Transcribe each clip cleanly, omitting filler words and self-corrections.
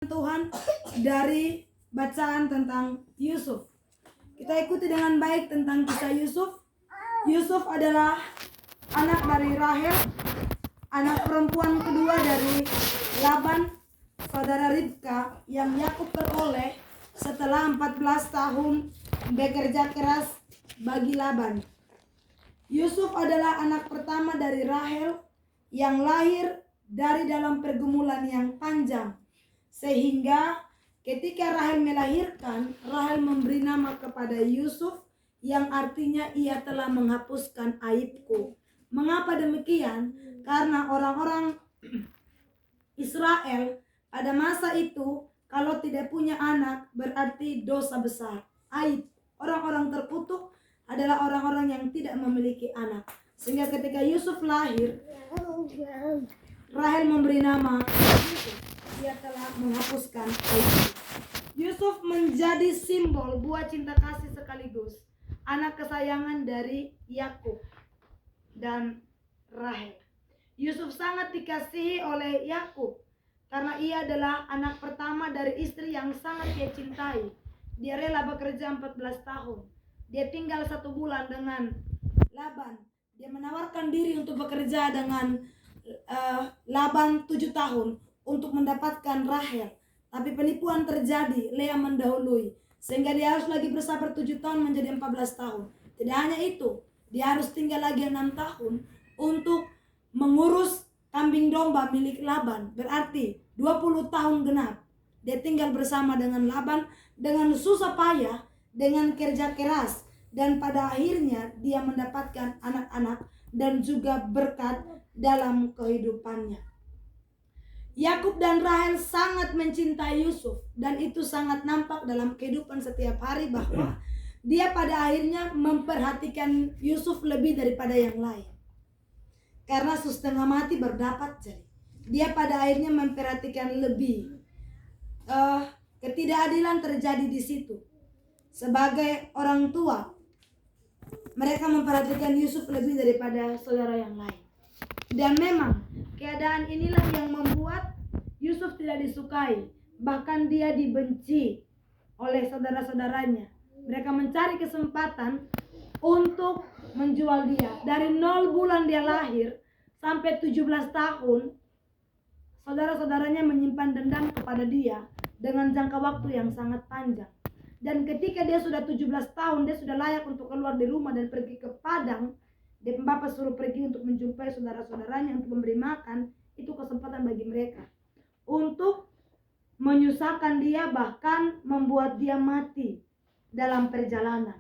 Tuhan dari bacaan tentang Yusuf. Kita ikuti dengan baik tentang kisah Yusuf. Yusuf adalah anak dari Rahel, anak perempuan kedua dari Laban, saudara Ribka yang Yakub peroleh setelah 14 tahun bekerja keras bagi Laban. Yusuf adalah anak pertama dari Rahel yang lahir dari dalam pergumulan yang panjang. Sehingga ketika Rahel melahirkan, Rahel memberi nama kepada Yusuf yang artinya ia telah menghapuskan aibku. Mengapa demikian? Karena orang-orang Israel pada masa itu kalau tidak punya anak berarti dosa besar, aib. Orang-orang terkutuk adalah orang-orang yang tidak memiliki anak. Sehingga ketika Yusuf lahir, Rahel memberi nama Yusuf. Dia telah menghapuskan aib. Yusuf menjadi simbol buah cinta kasih sekaligus anak kesayangan dari Yakub dan Rahel. Yusuf sangat dikasihi oleh Yakub karena ia adalah anak pertama dari istri yang sangat dia cintai. Dia rela bekerja 14 tahun. Dia tinggal 1 bulan dengan Laban. Dia menawarkan diri untuk bekerja dengan Laban 7 tahun untuk mendapatkan Rahel. Tapi penipuan terjadi, Lea mendahului. Sehingga dia harus lagi bersabar 7 tahun menjadi 14 tahun. Tidak hanya itu, dia harus tinggal lagi 6 tahun untuk mengurus kambing domba milik Laban. Berarti 20 tahun genap. Dia tinggal bersama dengan Laban dengan susah payah, dengan kerja keras. Dan pada akhirnya dia mendapatkan anak-anak dan juga berkat dalam kehidupannya. Yakub dan Rahel sangat mencintai Yusuf dan itu sangat nampak dalam kehidupan setiap hari bahwa dia pada akhirnya memperhatikan Yusuf lebih daripada yang lain. Karena setengah mati berdapat jadi. Dia pada akhirnya memperhatikan lebih. Ketidakadilan terjadi di situ. Sebagai orang tua, mereka memperhatikan Yusuf lebih daripada saudara yang lain. Dan memang keadaan inilah yang membuat Yusuf tidak disukai. Bahkan dia dibenci oleh saudara-saudaranya. Mereka mencari kesempatan untuk menjual dia. Dari 0 bulan dia lahir sampai 17 tahun, saudara-saudaranya menyimpan dendam kepada dia dengan jangka waktu yang sangat panjang. Dan ketika dia sudah 17 tahun, dia sudah layak untuk keluar dari rumah dan pergi ke padang. Dia bapak suruh pergi untuk menjumpai saudara-saudaranya untuk memberi makan. Itu kesempatan bagi mereka untuk menyusahkan dia, bahkan membuat dia mati dalam perjalanan.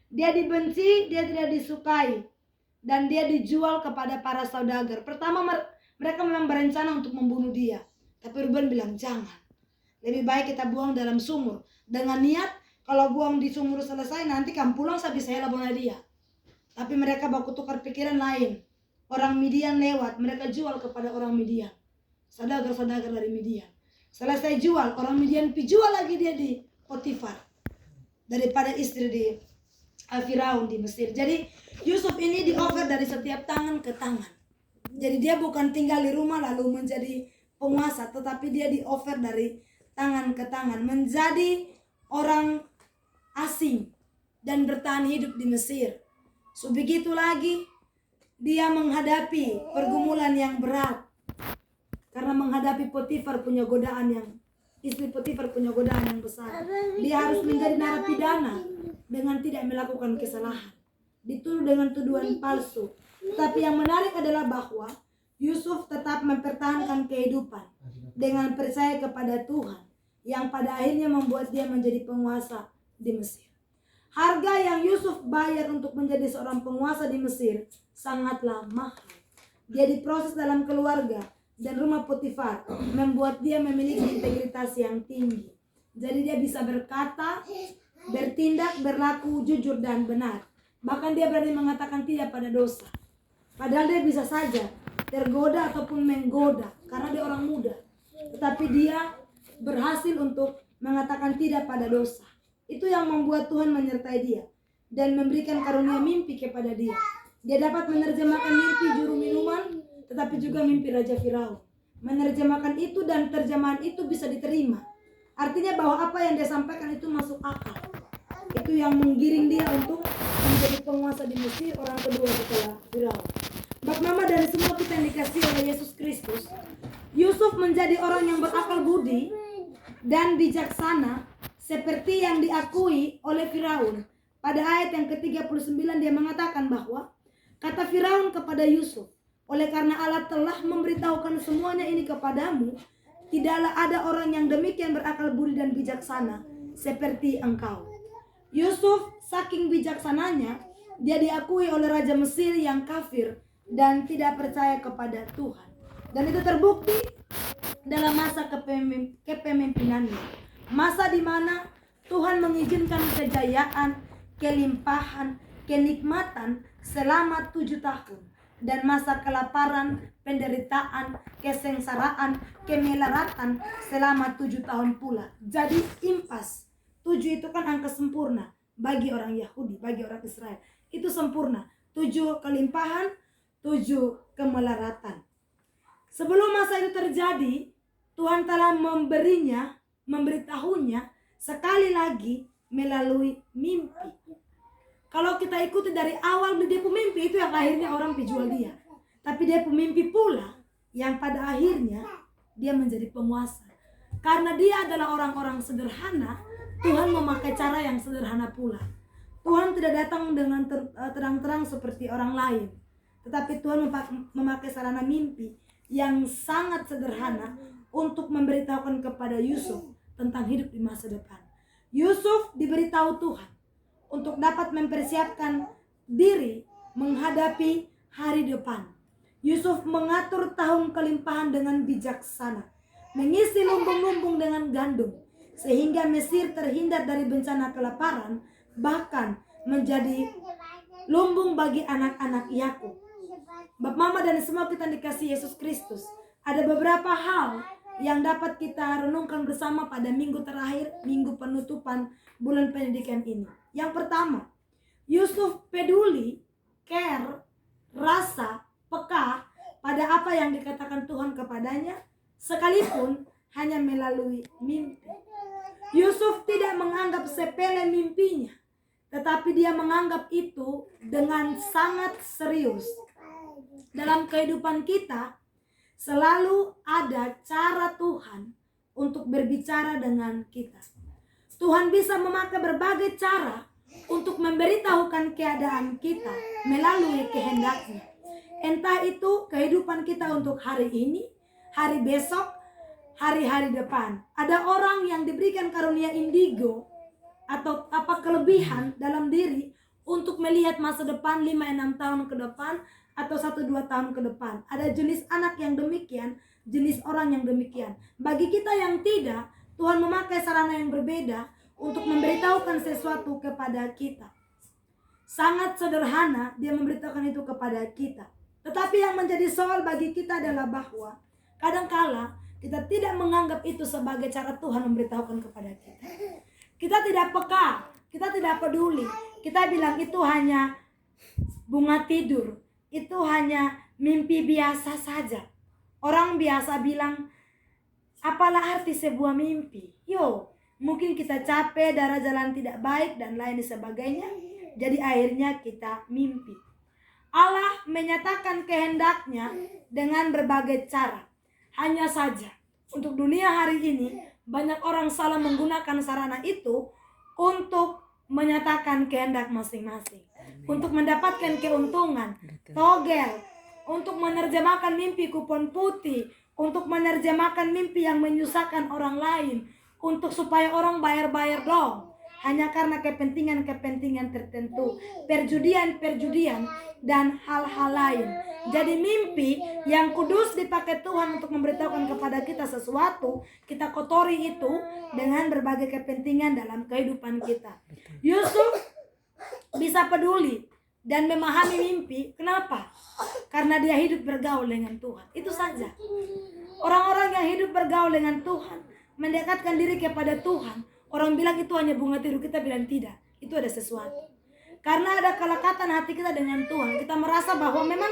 Dia dibenci, dia tidak disukai, dan dia dijual kepada para saudagar. Pertama mereka memang berencana untuk membunuh dia, tapi Ruben bilang jangan, lebih baik kita buang dalam sumur. Dengan niat kalau buang di sumur selesai nanti kamu pulang saya bisa labona dia. Tapi mereka baku tukar pikiran lain. Orang Midian lewat, mereka jual kepada orang Midian. Saudagar-saudagar dari Midian. Selesai jual, orang Midian jual lagi dia di Potifar. Daripada istri di Firaun di Mesir. Jadi Yusuf ini di-offer dari setiap tangan ke tangan. Jadi dia bukan tinggal di rumah lalu menjadi penguasa, tetapi dia di-offer dari tangan ke tangan. Menjadi orang asing dan bertahan hidup di Mesir. So begitu lagi dia menghadapi pergumulan yang berat karena menghadapi Potifar punya godaan yang istri Potifar punya godaan yang besar. Dia harus menjadi narapidana dengan tidak melakukan kesalahan, dituduh dengan tuduhan palsu. Tapi yang menarik adalah bahwa Yusuf tetap mempertahankan kehidupan dengan percaya kepada Tuhan yang pada akhirnya membuat dia menjadi penguasa di Mesir. Harga yang Yusuf bayar untuk menjadi seorang penguasa di Mesir sangatlah mahal. Dia diproses dalam keluarga dan rumah Potifar membuat dia memiliki integritas yang tinggi. Jadi dia bisa berkata, bertindak, berlaku jujur dan benar. Bahkan dia berani mengatakan tidak pada dosa. Padahal dia bisa saja tergoda ataupun menggoda karena dia orang muda. Tetapi dia berhasil untuk mengatakan tidak pada dosa. Itu yang membuat Tuhan menyertai dia dan memberikan karunia mimpi kepada dia. Dia dapat menerjemahkan mimpi juru minuman, tetapi juga mimpi Raja Firaun. menerjemahkan itu dan terjemahan itu bisa diterima. Artinya bahwa apa yang dia sampaikan itu masuk akal. Itu yang menggiring dia untuk menjadi penguasa di Mesir, orang kedua setelah Firaun. Bap Mama dan semua kita yang dikasihi oleh Yesus Kristus, Yusuf menjadi orang yang berakal budi dan bijaksana seperti yang diakui oleh Firaun. Pada ayat yang ke-39 dia mengatakan bahwa kata Firaun kepada Yusuf, oleh karena Allah telah memberitahukan semuanya ini kepadamu, tidaklah ada orang yang demikian berakal budi dan bijaksana seperti engkau. Yusuf saking bijaksananya, dia diakui oleh Raja Mesir yang kafir dan tidak percaya kepada Tuhan. Dan itu terbukti dalam masa kepemimpinannya. Masa di mana Tuhan mengizinkan kejayaan, kelimpahan, kenikmatan selama 7 tahun. Dan masa kelaparan, penderitaan, kesengsaraan, kemelaratan selama 7 tahun pula. Jadi impas. 7 itu kan angka sempurna bagi orang Yahudi, bagi orang Israel. Itu sempurna. 7 kelimpahan, 7 kemelaratan. Sebelum masa itu terjadi, Tuhan telah memberitahunya sekali lagi melalui mimpi. Kalau kita ikuti dari awal dia pemimpi itu yang akhirnya orang jual dia. Tapi dia pemimpi pula yang pada akhirnya dia menjadi penguasa. Karena dia adalah orang-orang sederhana, Tuhan memakai cara yang sederhana pula. Tuhan tidak datang dengan terang-terang seperti orang lain. Tetapi Tuhan memakai sarana mimpi yang sangat sederhana untuk memberitahukan kepada Yusuf tentang hidup di masa depan. Yusuf diberitahu Tuhan untuk dapat mempersiapkan diri menghadapi hari depan. Yusuf mengatur tahun kelimpahan dengan bijaksana, mengisi lumbung-lumbung dengan gandum, sehingga Mesir terhindar dari bencana kelaparan, bahkan menjadi lumbung bagi anak-anak Yakub. Bap Mama dan semua kita dikasih Yesus Kristus, ada beberapa hal yang dapat kita renungkan bersama pada minggu terakhir, minggu penutupan bulan pendidikan ini. Yang pertama, Yusuf peduli, care, rasa, peka pada apa yang dikatakan Tuhan kepadanya, sekalipun hanya melalui mimpi. Yusuf tidak menganggap sepele mimpinya, tetapi dia menganggap itu dengan sangat serius. Dalam kehidupan kita, selalu ada cara Tuhan untuk berbicara dengan kita. Tuhan bisa memakai berbagai cara untuk memberitahukan keadaan kita melalui kehendaknya. Entah itu kehidupan kita untuk hari ini, hari besok, hari-hari depan. Ada orang yang diberikan karunia indigo atau kelebihan dalam diri untuk melihat masa depan 5-6 tahun ke depan atau 1-2 tahun ke depan. Ada jenis anak yang demikian, jenis orang yang demikian. Bagi kita yang tidak, Tuhan memakai sarana yang berbeda untuk memberitahukan sesuatu kepada kita. Sangat sederhana dia memberitahukan itu kepada kita. Tetapi yang menjadi soal bagi kita adalah bahwa kadangkala kita tidak menganggap itu sebagai cara Tuhan memberitahukan kepada kita. Kita tidak peka, kita tidak peduli. Kita bilang itu hanya bunga tidur, itu hanya mimpi biasa saja. Orang biasa bilang, apalah arti sebuah mimpi? Mungkin kita capek, darah jalan tidak baik dan lain sebagainya. Jadi akhirnya kita mimpi. Allah menyatakan kehendaknya dengan berbagai cara. Hanya saja untuk dunia hari ini banyak orang salah menggunakan sarana itu untuk menyatakan kehendak masing-masing, untuk mendapatkan keuntungan, togel, untuk menerjemahkan mimpi kupon putih, untuk menerjemahkan mimpi yang menyusahkan orang lain, untuk supaya orang bayar-bayar dong, hanya karena kepentingan-kepentingan tertentu, perjudian-perjudian dan hal-hal lain. Jadi mimpi yang kudus dipakai Tuhan untuk memberitahukan kepada kita sesuatu, kita kotori itu dengan berbagai kepentingan dalam kehidupan kita. Yusuf bisa peduli dan memahami mimpi. Kenapa? Karena dia hidup bergaul dengan Tuhan. Itu saja. Orang-orang yang hidup bergaul dengan Tuhan, mendekatkan diri kepada Tuhan, orang bilang itu hanya bunga tidur, kita bilang tidak. Itu ada sesuatu. Karena ada kelekatan hati kita dengan Tuhan. Kita merasa bahwa memang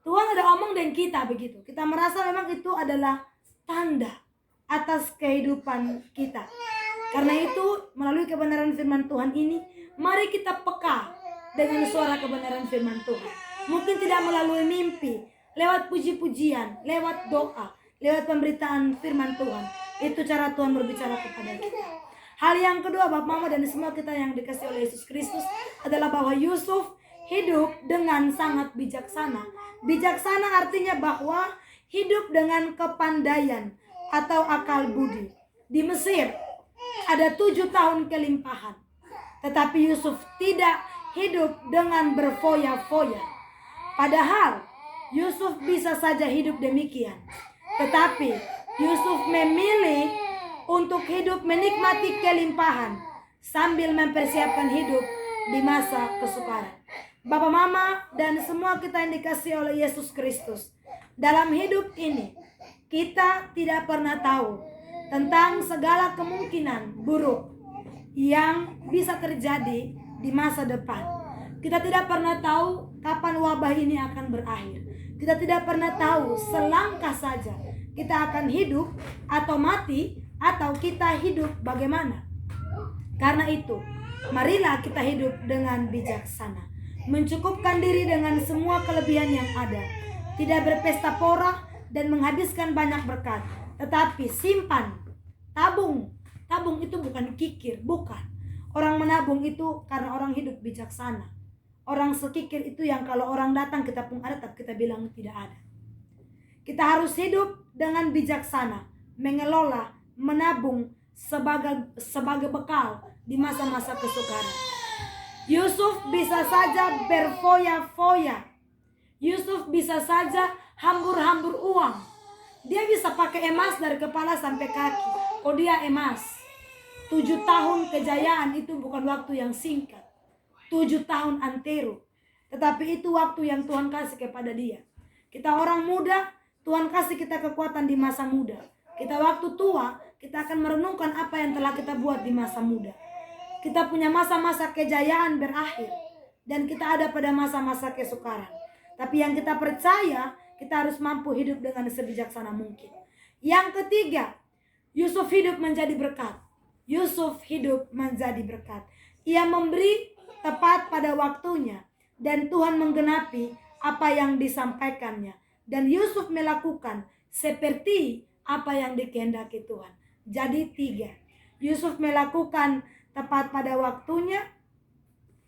Tuhan ada omong dengan kita begitu. Kita merasa memang itu adalah tanda atas kehidupan kita. Karena itu melalui kebenaran firman Tuhan ini, mari kita peka dengan suara kebenaran firman Tuhan. Mungkin tidak melalui mimpi, lewat puji-pujian, lewat doa, lewat pemberitaan firman Tuhan. Itu cara Tuhan berbicara kepada kita. Hal yang kedua, Bapak, Mama, dan semua kita yang dikasihi oleh Yesus Kristus adalah bahwa Yusuf hidup dengan sangat bijaksana. Bijaksana artinya bahwa hidup dengan kepandaian atau akal budi. Di Mesir ada 7 tahun kelimpahan, tetapi Yusuf tidak hidup dengan berfoya-foya. Padahal Yusuf bisa saja hidup demikian, tetapi Yusuf memilih untuk hidup menikmati kelimpahan sambil mempersiapkan hidup di masa kesukaran. Bapak, Mama, dan semua kita yang dikasihi oleh Yesus Kristus, dalam hidup ini kita tidak pernah tahu tentang segala kemungkinan buruk yang bisa terjadi di masa depan. Kita tidak pernah tahu kapan wabah ini akan berakhir. Kita tidak pernah tahu selangkah saja kita akan hidup atau mati, atau kita hidup bagaimana. Karena itu, marilah kita hidup dengan bijaksana, mencukupkan diri dengan semua kelebihan yang ada, tidak berpesta pora dan menghabiskan banyak berkat, tetapi simpan, tabung. Tabung itu bukan kikir, bukan. Orang menabung itu karena orang hidup bijaksana. Orang sekikir itu yang kalau orang datang kita pun ada, tapi kita bilang tidak ada. Kita harus hidup dengan bijaksana, mengelola, menabung sebagai bekal di masa-masa kesukaran. Yusuf bisa saja berfoya-foya. Yusuf bisa saja hambur-hambur uang. Dia bisa pakai emas dari kepala sampai kaki. Oh, dia emas. 7 tahun kejayaan itu bukan waktu yang singkat. 7 tahun antero. Tetapi itu waktu yang Tuhan kasih kepada dia. Kita orang muda, Tuhan kasih kita kekuatan di masa muda. Kita waktu tua, kita akan merenungkan apa yang telah kita buat di masa muda. Kita punya masa-masa kejayaan berakhir, dan kita ada pada masa-masa kesukaran. Tapi yang kita percaya, kita harus mampu hidup dengan sebijaksana mungkin. Yang ketiga, Yusuf hidup menjadi berkat. Yusuf hidup menjadi berkat. Ia memberi tepat pada waktunya, dan Tuhan menggenapi apa yang disampaikannya. Dan Yusuf melakukan seperti apa yang dikehendaki Tuhan. Jadi 3. Yusuf melakukan tepat pada waktunya.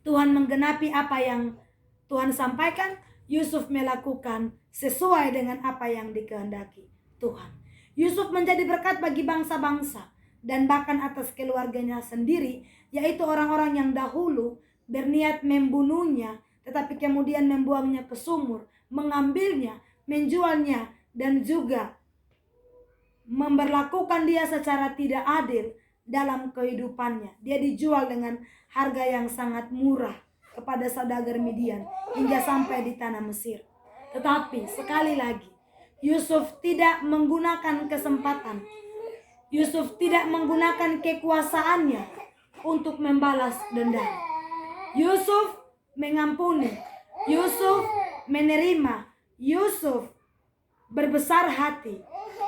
Tuhan menggenapi apa yang Tuhan sampaikan. Yusuf melakukan sesuai dengan apa yang dikehendaki Tuhan. Yusuf menjadi berkat bagi bangsa-bangsa dan bahkan atas keluarganya sendiri, yaitu orang-orang yang dahulu berniat membunuhnya, tetapi kemudian membuangnya ke sumur, mengambilnya, menjualnya, dan juga memberlakukan dia secara tidak adil dalam kehidupannya. Dia dijual dengan harga yang sangat murah kepada saudagar Midian hingga sampai di tanah Mesir. Tetapi sekali lagi, Yusuf tidak menggunakan kesempatan. Yusuf tidak menggunakan kekuasaannya untuk membalas dendam. Yusuf mengampuni. Yusuf menerima. Yusuf berbesar hati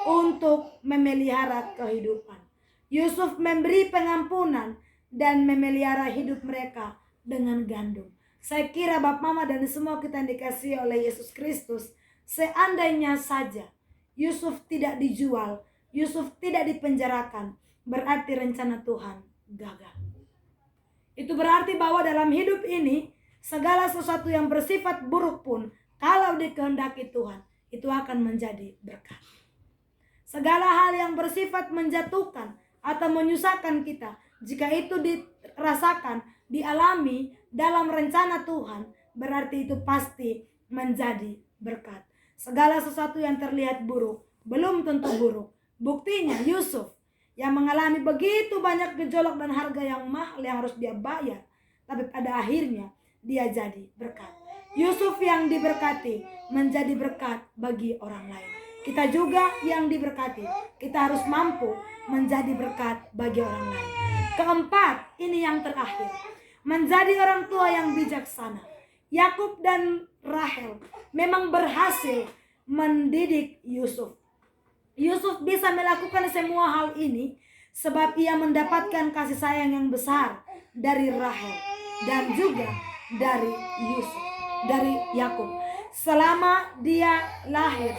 untuk memelihara kehidupan. Yusuf memberi pengampunan dan memelihara hidup mereka dengan gandum. Saya kira Bapak, Mama, dan semua kita yang dikasihi oleh Yesus Kristus, seandainya saja Yusuf tidak dijual, Yusuf tidak dipenjarakan, berarti rencana Tuhan gagal. Itu berarti bahwa dalam hidup ini, segala sesuatu yang bersifat buruk pun, kalau dikehendaki Tuhan, itu akan menjadi berkat. Segala hal yang bersifat menjatuhkan atau menyusahkan kita, jika itu dirasakan, dialami dalam rencana Tuhan, berarti itu pasti menjadi berkat. Segala sesuatu yang terlihat buruk, belum tentu buruk. Buktinya Yusuf yang mengalami begitu banyak gejolak dan harga yang mahal yang harus dia bayar, tapi pada akhirnya dia jadi berkat. Yusuf yang diberkati menjadi berkat bagi orang lain. Kita juga yang diberkati, kita harus mampu menjadi berkat bagi orang lain. Keempat, ini yang terakhir, menjadi orang tua yang bijaksana. Yakub dan Rahel memang berhasil mendidik Yusuf. Yusuf bisa melakukan semua hal ini sebab ia mendapatkan kasih sayang yang besar dari Rahel dan juga dari Yusuf, dari Yakub. Selama dia lahir,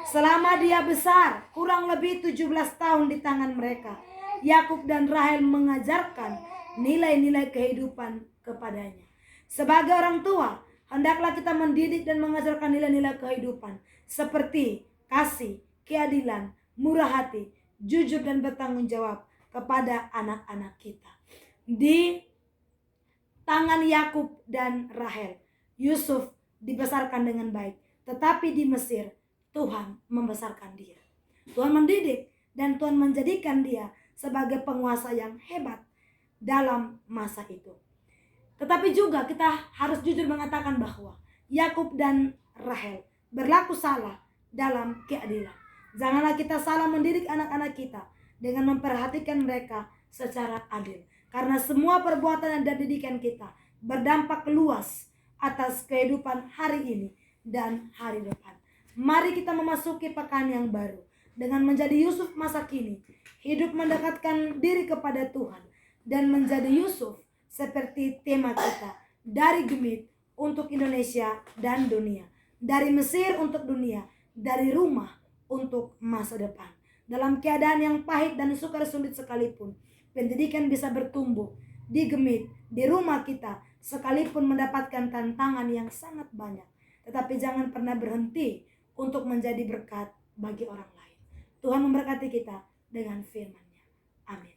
selama dia besar, kurang lebih 17 tahun di tangan mereka, Yakub dan Rahel mengajarkan nilai-nilai kehidupan kepadanya. Sebagai orang tua, hendaklah kita mendidik dan mengajarkan nilai-nilai kehidupan seperti kasih, keadilan, murah hati, jujur dan bertanggung jawab kepada anak-anak kita. Di tangan Yakub dan Rahel, Yusuf dibesarkan dengan baik, tetapi di Mesir Tuhan membesarkan dia. Tuhan mendidik dan Tuhan menjadikan dia sebagai penguasa yang hebat dalam masa itu. Tetapi juga kita harus jujur mengatakan bahwa Yakub dan Rahel berlaku salah dalam keadilan. Janganlah kita salah mendidik anak-anak kita dengan memperhatikan mereka secara adil. Karena semua perbuatan dan didikan kita berdampak luas atas kehidupan hari ini dan hari depan. Mari kita memasuki pekan yang baru dengan menjadi Yusuf masa kini. Hidup mendekatkan diri kepada Tuhan dan menjadi Yusuf seperti tema kita. Dari Gemit untuk Indonesia dan dunia. Dari Mesir untuk dunia. Dari rumah untuk masa depan. Dalam keadaan yang pahit dan sukar sulit sekalipun, pendidikan bisa bertumbuh di Gemit, di rumah kita, sekalipun mendapatkan tantangan yang sangat banyak. Tetapi jangan pernah berhenti untuk menjadi berkat bagi orang lain. Tuhan memberkati kita dengan firman-Nya. Amin.